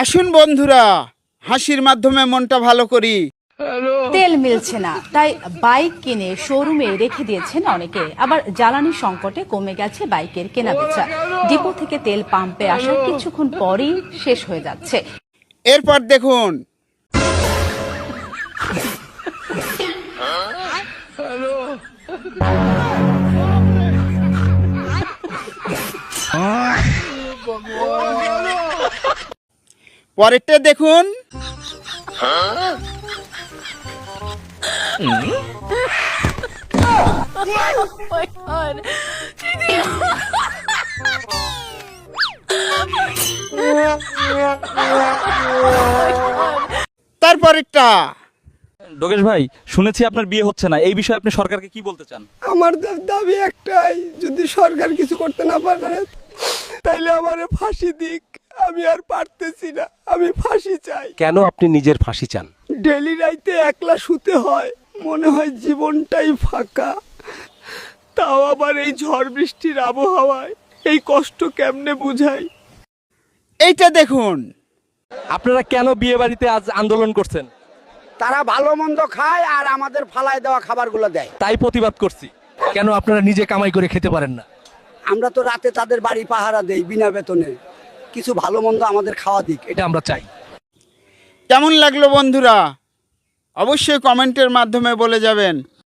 আসুন বন্ধুরা, হাসির মাধ্যমে মনটা ভালো করি। তেল মিলছে না, তাই বাইক কিনে শোরুমে রেখে দিয়েছেন অনেকে। আবার জ্বালানি সংকটে কমে গেছে বাইকের কেনাবেচা। ডিপো থেকে তেল পাম্পে আসার কিছুক্ষণ পরই শেষ হয়ে যাচ্ছে। এরপর দেখুন, পরেরটা দেখুন। তারপরেরটা। যোগেশ ভাই, শুনেছি আপনার বিয়ে হচ্ছে না, এই বিষয়ে আপনি সরকারকে কি বলতে চান? আমার দাবি একটাই, যদি সরকার কিছু করতে না পারে তাইলে আমারে ফাঁসি দিক। আমি আর পারতেছি না, আমি ফাঁসি চাই। কেন আপনি নিজের ফাঁসি চান? ডেলি রাইতে একলা শুতে হয়, মনে হয় জীবনটাই ফাঁকা। তাও আবার এই ঝড় বৃষ্টির আবহাওয়ায় এই কষ্ট কেমনে বুঝাই। এইটা দেখুন। আপনারা কেন বিয়ে বাড়িতে আজ আন্দোলন করছেন? তারা ভালো মন্দ খায় আর আমাদের ফালায় দেওয়া খাবারগুলো দেয়। তাই প্রতিবাদ করছি। কেন আপনারা নিজে কামাই করে খেতে পারেন না? আমরা তো রাতে তাদের বাড়ি পাহারা দেই বিনা বেতনে, কিছু ভালো মন্দ আমাদের খাওয়া দিক। এটা আমরা চাই। কেমন লাগলো বন্ধুরা? অবশ্যই কমেন্টের মাধ্যমে বলে যাবেন।